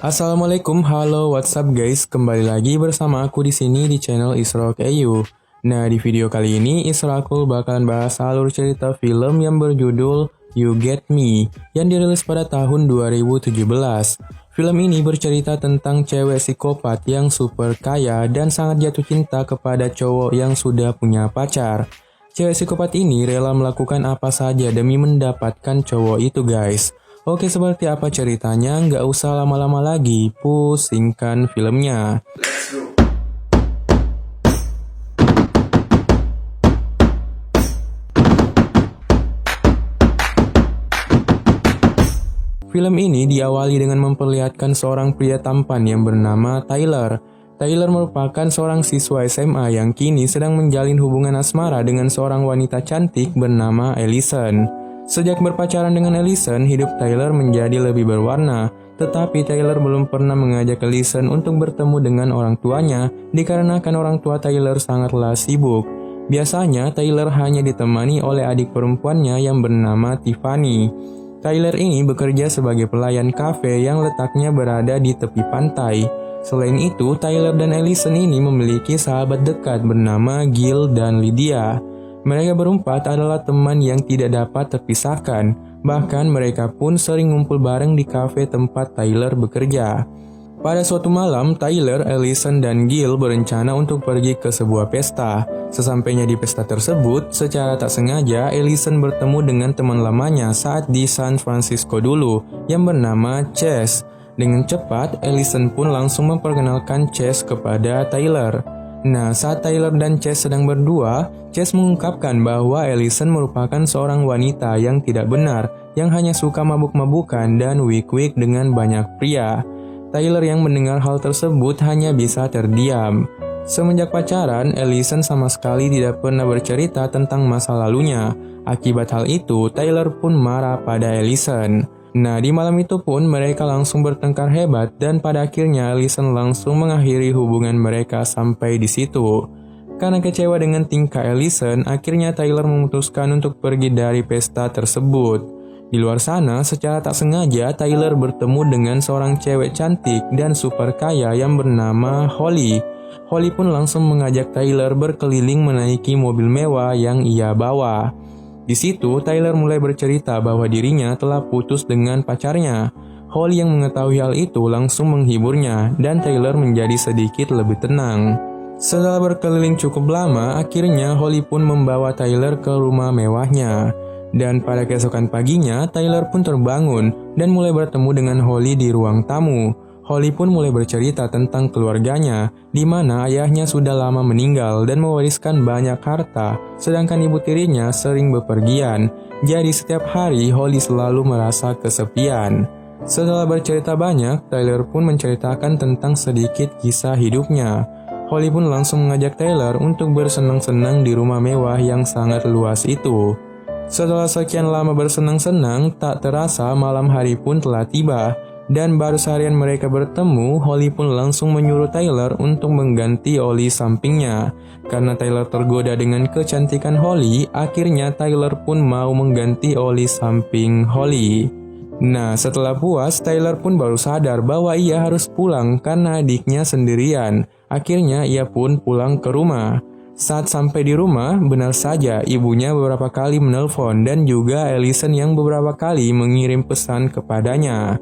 Assalamualaikum, halo what's up guys, kembali lagi bersama aku di sini di channel Isrok EU. Nah, di video kali ini Israkul bakalan bahas alur cerita film yang berjudul You Get Me yang dirilis pada tahun 2017. Film ini bercerita tentang cewek psikopat yang super kaya dan sangat jatuh cinta kepada cowok yang sudah punya pacar. Cewek psikopat ini rela melakukan apa saja demi mendapatkan cowok itu guys. Oke, seperti apa ceritanya? Nggak usah lama-lama lagi, pusingkan filmnya. Film ini diawali dengan memperlihatkan seorang pria tampan yang bernama Tyler. Tyler merupakan seorang siswa SMA yang kini sedang menjalin hubungan asmara dengan seorang wanita cantik bernama Allison. Sejak berpacaran dengan Allison, hidup Tyler menjadi lebih berwarna. Tetapi Tyler belum pernah mengajak Allison untuk bertemu dengan orang tuanya dikarenakan orang tua Tyler sangatlah sibuk. Biasanya Tyler hanya ditemani oleh adik perempuannya yang bernama Tiffany. Tyler ini bekerja sebagai pelayan kafe yang letaknya berada di tepi pantai. Selain itu, Tyler dan Allison ini memiliki sahabat dekat bernama Gil dan Lydia. Mereka berempat adalah teman yang tidak dapat terpisahkan, bahkan mereka pun sering ngumpul bareng di kafe tempat Tyler bekerja. Pada suatu malam, Tyler, Allison, dan Gil berencana untuk pergi ke sebuah pesta. Sesampainya di pesta tersebut, secara tak sengaja Allison bertemu dengan teman lamanya saat di San Francisco dulu, yang bernama Chase. Dengan cepat, Allison pun langsung memperkenalkan Chase kepada Tyler. Nah, saat Tyler dan Chase sedang berdua, Chase mengungkapkan bahwa Allison merupakan seorang wanita yang tidak benar, yang hanya suka mabuk-mabukan dan wik-wik dengan banyak pria. Tyler yang mendengar hal tersebut hanya bisa terdiam. Semenjak pacaran, Allison sama sekali tidak pernah bercerita tentang masa lalunya. Akibat hal itu, Tyler pun marah pada Allison. Nah, di malam itu pun mereka langsung bertengkar hebat dan pada akhirnya Allison langsung mengakhiri hubungan mereka sampai di situ. Karena kecewa dengan tingkah Allison, akhirnya Tyler memutuskan untuk pergi dari pesta tersebut. Di luar sana, secara tak sengaja Tyler bertemu dengan seorang cewek cantik dan super kaya yang bernama Holly. Holly pun langsung mengajak Tyler berkeliling menaiki mobil mewah yang ia bawa. Di situ, Tyler mulai bercerita bahwa dirinya telah putus dengan pacarnya. Holly yang mengetahui hal itu langsung menghiburnya, dan Tyler menjadi sedikit lebih tenang. Setelah berkeliling cukup lama, akhirnya Holly pun membawa Tyler ke rumah mewahnya. Dan pada keesokan paginya, Tyler pun terbangun dan mulai bertemu dengan Holly di ruang tamu. Holly pun mulai bercerita tentang keluarganya, di mana ayahnya sudah lama meninggal dan mewariskan banyak harta, sedangkan ibu tirinya sering bepergian. Jadi setiap hari Holly selalu merasa kesepian. Setelah bercerita banyak, Tyler pun menceritakan tentang sedikit kisah hidupnya. Holly pun langsung mengajak Tyler untuk bersenang-senang di rumah mewah yang sangat luas itu. Setelah sekian lama bersenang-senang, tak terasa malam hari pun telah tiba. Dan baru seharian mereka bertemu, Holly pun langsung menyuruh Tyler untuk mengganti oli sampingnya. Karena Tyler tergoda dengan kecantikan Holly, akhirnya Tyler pun mau mengganti oli samping Holly. Nah, setelah puas, Tyler pun baru sadar bahwa ia harus pulang karena adiknya sendirian. Akhirnya ia pun pulang ke rumah. Saat sampai di rumah, benar saja ibunya beberapa kali menelpon dan juga Allison yang beberapa kali mengirim pesan kepadanya.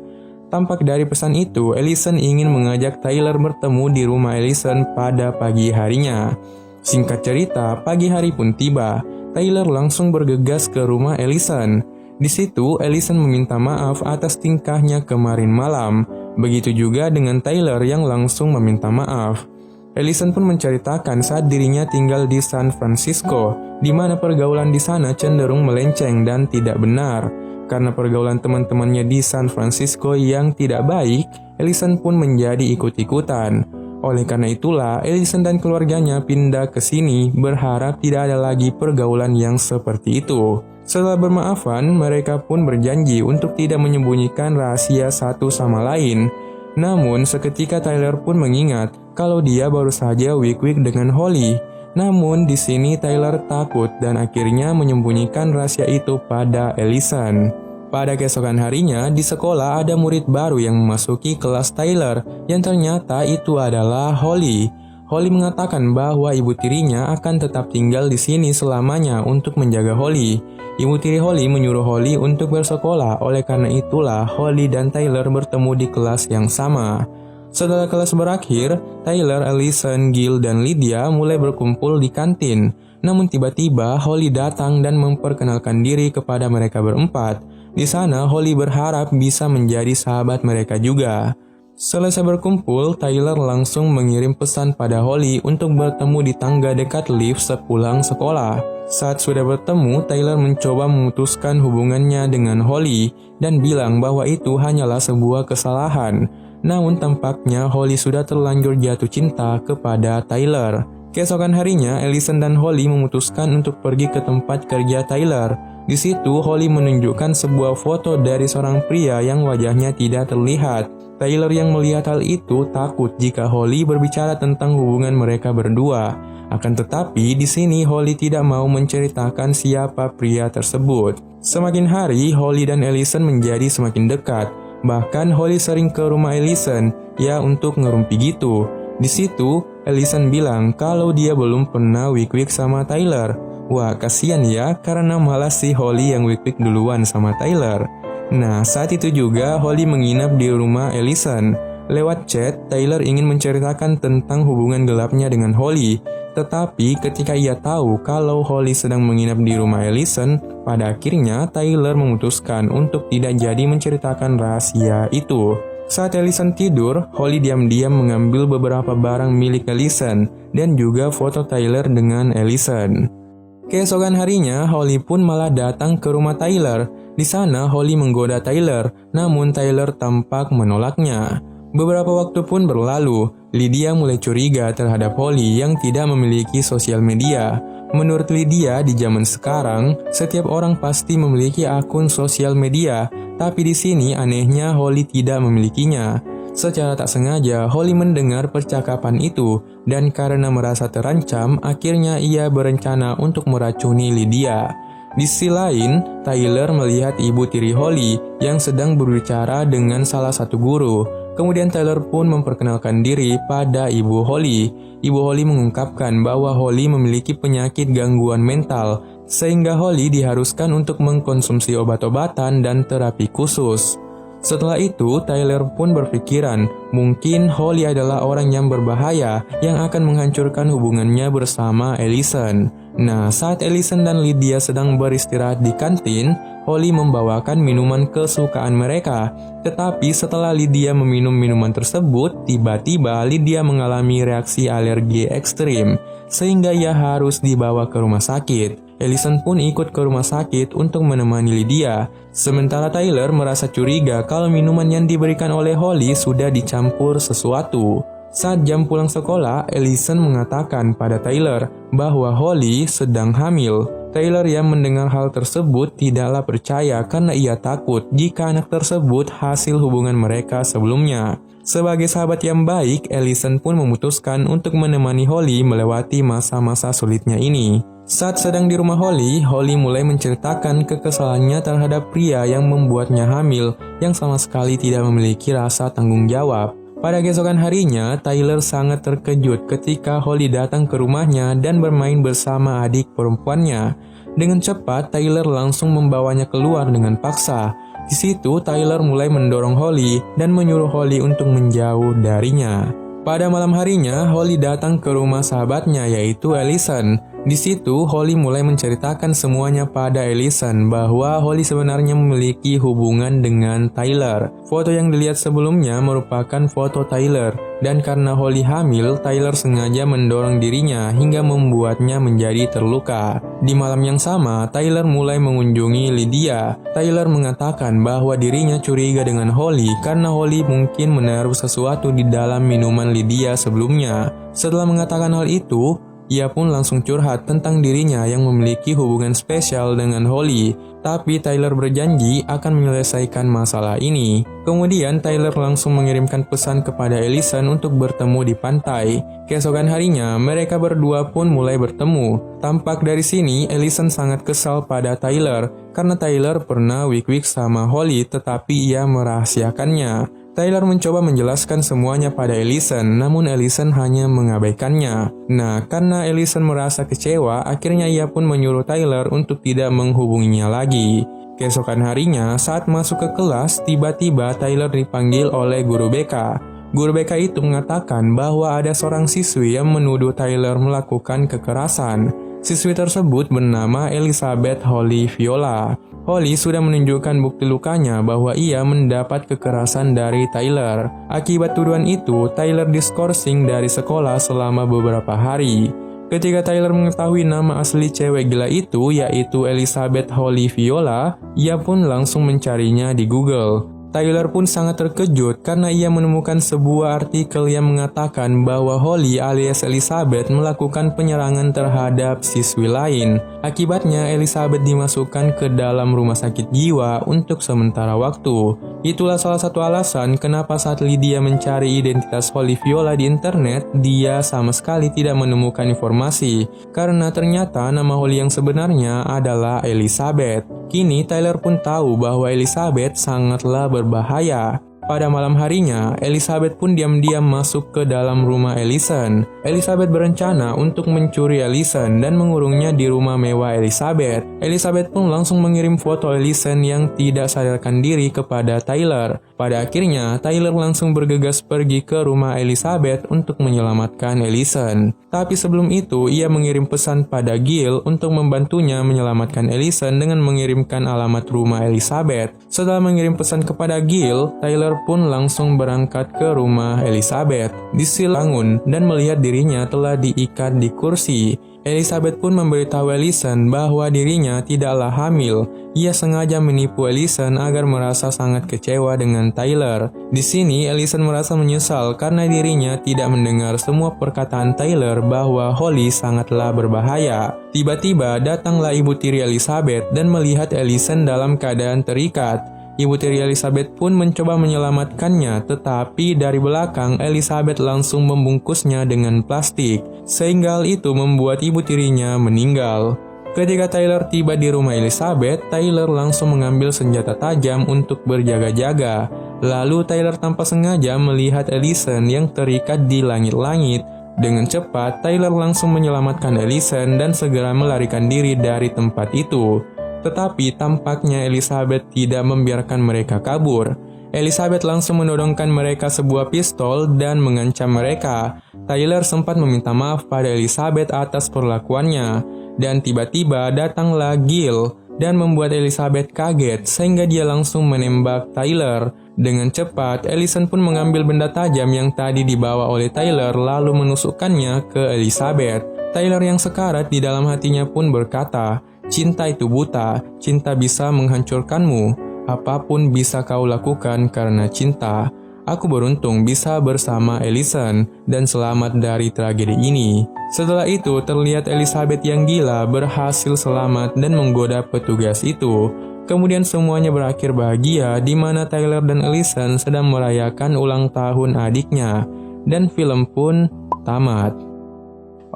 Tampak dari pesan itu, Allison ingin mengajak Tyler bertemu di rumah Allison pada pagi harinya. Singkat cerita, pagi hari pun tiba. Tyler langsung bergegas ke rumah Allison. Di situ, Allison meminta maaf atas tingkahnya kemarin malam. Begitu juga dengan Tyler yang langsung meminta maaf. Allison pun menceritakan saat dirinya tinggal di San Francisco, di mana pergaulan di sana cenderung melenceng dan tidak benar. Karena pergaulan teman-temannya di San Francisco yang tidak baik, Allison pun menjadi ikut-ikutan. Oleh karena itulah, Allison dan keluarganya pindah ke sini berharap tidak ada lagi pergaulan yang seperti itu. Setelah bermaafan, mereka pun berjanji untuk tidak menyembunyikan rahasia satu sama lain. Namun, seketika Tyler pun mengingat kalau dia baru saja wik-wik dengan Holly. Namun di sini Tyler takut dan akhirnya menyembunyikan rahasia itu pada Allison. Pada keesokan harinya, di sekolah ada murid baru yang memasuki kelas Tyler, yang ternyata itu adalah Holly. Holly mengatakan bahwa ibu tirinya akan tetap tinggal di sini selamanya untuk menjaga Holly. Ibu tiri Holly menyuruh Holly untuk bersekolah, oleh karena itulah Holly dan Tyler bertemu di kelas yang sama. Setelah kelas berakhir, Tyler, Allison, Gil, dan Lydia mulai berkumpul di kantin. Namun tiba-tiba Holly datang dan memperkenalkan diri kepada mereka berempat. Di sana, Holly berharap bisa menjadi sahabat mereka juga. Selesai berkumpul, Tyler langsung mengirim pesan pada Holly untuk bertemu di tangga dekat lift sepulang sekolah. Saat sudah bertemu, Tyler mencoba memutuskan hubungannya dengan Holly dan bilang bahwa itu hanyalah sebuah kesalahan. Namun tampaknya Holly sudah terlanjur jatuh cinta kepada Tyler. Keesokan harinya, Allison dan Holly memutuskan untuk pergi ke tempat kerja Tyler. Di situ, Holly menunjukkan sebuah foto dari seorang pria yang wajahnya tidak terlihat. Tyler yang melihat hal itu takut jika Holly berbicara tentang hubungan mereka berdua. Akan tetapi, di sini Holly tidak mau menceritakan siapa pria tersebut. Semakin hari, Holly dan Allison menjadi semakin dekat. Bahkan Holly sering ke rumah Allison, ya untuk ngerumpi gitu. Di situ, Allison bilang kalau dia belum pernah wik-wik sama Tyler. Wah, kasihan ya, karena malah si Holly yang wik-wik duluan sama Tyler. Nah, saat itu juga Holly menginap di rumah Allison. Lewat chat, Tyler ingin menceritakan tentang hubungan gelapnya dengan Holly. Tetapi ketika ia tahu kalau Holly sedang menginap di rumah Allison, pada akhirnya Tyler memutuskan untuk tidak jadi menceritakan rahasia itu. Saat Allison tidur, Holly diam-diam mengambil beberapa barang milik Allison dan juga foto Tyler dengan Allison. Keesokan harinya, Holly pun malah datang ke rumah Tyler. Di sana, Holly menggoda Tyler, namun Tyler tampak menolaknya. Beberapa waktu pun berlalu, Lydia mulai curiga terhadap Holly yang tidak memiliki sosial media. Menurut Lydia, di zaman sekarang, setiap orang pasti memiliki akun sosial media, tapi di sini anehnya Holly tidak memilikinya. Secara tak sengaja, Holly mendengar percakapan itu, dan karena merasa terancam, akhirnya ia berencana untuk meracuni Lydia. Di sisi lain, Tyler melihat ibu tiri Holly yang sedang berbicara dengan salah satu guru. Kemudian Tyler pun memperkenalkan diri pada ibu Holly. Ibu Holly mengungkapkan bahwa Holly memiliki penyakit gangguan mental, sehingga Holly diharuskan untuk mengkonsumsi obat-obatan dan terapi khusus. Setelah itu, Tyler pun berpikiran, mungkin Holly adalah orang yang berbahaya yang akan menghancurkan hubungannya bersama Allison. Nah, saat Allison dan Lydia sedang beristirahat di kantin, Holly membawakan minuman kesukaan mereka. Tetapi setelah Lydia meminum minuman tersebut, tiba-tiba Lydia mengalami reaksi alergi ekstrim, sehingga ia harus dibawa ke rumah sakit. Allison pun ikut ke rumah sakit untuk menemani Lydia. Sementara Tyler merasa curiga kalau minuman yang diberikan oleh Holly sudah dicampur sesuatu. Saat jam pulang sekolah, Allison mengatakan pada Tyler bahwa Holly sedang hamil. Tyler yang mendengar hal tersebut tidaklah percaya karena ia takut jika anak tersebut hasil hubungan mereka sebelumnya. Sebagai sahabat yang baik, Allison pun memutuskan untuk menemani Holly melewati masa-masa sulitnya ini. Saat sedang di rumah Holly, Holly mulai menceritakan kekesalannya terhadap pria yang membuatnya hamil yang sama sekali tidak memiliki rasa tanggung jawab. Pada keesokan harinya, Tyler sangat terkejut ketika Holly datang ke rumahnya dan bermain bersama adik perempuannya. Dengan cepat, Tyler langsung membawanya keluar dengan paksa. Di situ, Tyler mulai mendorong Holly dan menyuruh Holly untuk menjauh darinya. Pada malam harinya, Holly datang ke rumah sahabatnya yaitu Allison. Di situ, Holly mulai menceritakan semuanya pada Allison bahwa Holly sebenarnya memiliki hubungan dengan Tyler. Foto yang dilihat sebelumnya merupakan foto Tyler, dan karena Holly hamil, Tyler sengaja mendorong dirinya hingga membuatnya menjadi terluka. Di malam yang sama, Tyler mulai mengunjungi Lydia. Tyler mengatakan bahwa dirinya curiga dengan Holly karena Holly mungkin menaruh sesuatu di dalam minuman Lydia sebelumnya. Setelah mengatakan hal itu, Ia pun langsung curhat tentang dirinya yang memiliki hubungan spesial dengan Holly. Tapi Tyler berjanji akan menyelesaikan masalah ini. Kemudian Tyler langsung mengirimkan pesan kepada Allison untuk bertemu di pantai. Keesokan harinya, mereka berdua pun mulai bertemu. Tampak dari sini, Allison sangat kesal pada Tyler karena Tyler pernah wik-wik sama Holly tetapi ia merahasiakannya. Tyler mencoba menjelaskan semuanya pada Allison, namun Allison hanya mengabaikannya. Nah, karena Allison merasa kecewa, akhirnya ia pun menyuruh Tyler untuk tidak menghubunginya lagi. Keesokan harinya, saat masuk ke kelas, tiba-tiba Tyler dipanggil oleh guru BK. Guru BK itu mengatakan bahwa ada seorang siswi yang menuduh Tyler melakukan kekerasan. Siswi tersebut bernama Elizabeth Holly Viola. Holly sudah menunjukkan bukti lukanya bahwa ia mendapat kekerasan dari Tyler. Akibat tuduhan itu, Tyler diskorsing dari sekolah selama beberapa hari. Ketika Tyler mengetahui nama asli cewek gila itu, yaitu Elizabeth Holly Viola, ia pun langsung mencarinya di Google. Tyler pun sangat terkejut karena ia menemukan sebuah artikel yang mengatakan bahwa Holly alias Elizabeth melakukan penyerangan terhadap siswi lain. Akibatnya Elizabeth dimasukkan ke dalam rumah sakit jiwa untuk sementara waktu. Itulah salah satu alasan kenapa saat Lydia mencari identitas Holly Viola di internet, dia sama sekali tidak menemukan informasi. Karena ternyata nama Holly yang sebenarnya adalah Elizabeth. Kini Tyler pun tahu bahwa Elizabeth sangatlah berbahaya. Pada malam harinya, Elizabeth pun diam-diam masuk ke dalam rumah Allison. Elizabeth berencana untuk mencuri Allison dan mengurungnya di rumah mewah Elizabeth. Elizabeth pun langsung mengirim foto Allison yang tidak sadarkan diri kepada Tyler. Pada akhirnya, Tyler langsung bergegas pergi ke rumah Elizabeth untuk menyelamatkan Allison. Tapi sebelum itu, ia mengirim pesan pada Gil untuk membantunya menyelamatkan Allison dengan mengirimkan alamat rumah Elizabeth. Setelah mengirim pesan kepada Gil, Tyler pun langsung berangkat ke rumah Elizabeth. Disil bangun dan melihat dirinya telah diikat di kursi. Elizabeth pun memberitahu Allison bahwa dirinya tidaklah hamil. Ia sengaja menipu Allison agar merasa sangat kecewa dengan Tyler. Di sini Allison merasa menyesal karena dirinya tidak mendengar semua perkataan Tyler bahwa Holly sangatlah berbahaya. Tiba-tiba datanglah ibu tiri Elizabeth dan melihat Allison dalam keadaan terikat. Ibu tiri Elizabeth pun mencoba menyelamatkannya, tetapi dari belakang Elizabeth langsung membungkusnya dengan plastik, sehingga hal itu membuat ibu tirinya meninggal. Ketika Tyler tiba di rumah Elizabeth, Tyler langsung mengambil senjata tajam untuk berjaga-jaga. Lalu Tyler tanpa sengaja melihat Allison yang terikat di langit-langit. Dengan cepat, Tyler langsung menyelamatkan Allison dan segera melarikan diri dari tempat itu. Tetapi tampaknya Elizabeth tidak membiarkan mereka kabur. Elizabeth langsung menodongkan mereka sebuah pistol dan mengancam mereka. Tyler sempat meminta maaf pada Elizabeth atas perlakuannya. Dan tiba-tiba datanglah Gil dan membuat Elizabeth kaget sehingga dia langsung menembak Tyler. Dengan cepat, Allison pun mengambil benda tajam yang tadi dibawa oleh Tyler lalu menusukkannya ke Elizabeth. Tyler yang sekarat di dalam hatinya pun berkata, "Cinta itu buta, cinta bisa menghancurkanmu. Apapun bisa kau lakukan karena cinta. Aku beruntung bisa bersama Allison dan selamat dari tragedi ini." Setelah itu, terlihat Elizabeth yang gila berhasil selamat dan menggoda petugas itu. Kemudian semuanya berakhir bahagia di mana Tyler dan Allison sedang merayakan ulang tahun adiknya. Dan film pun tamat.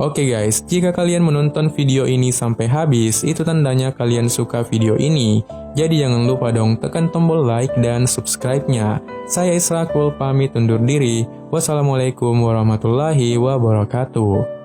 Oke guys, jika kalian menonton video ini sampai habis, itu tandanya kalian suka video ini. Jadi jangan lupa dong tekan tombol like dan subscribe-nya. Saya Israkul pamit undur diri. Wassalamualaikum warahmatullahi wabarakatuh.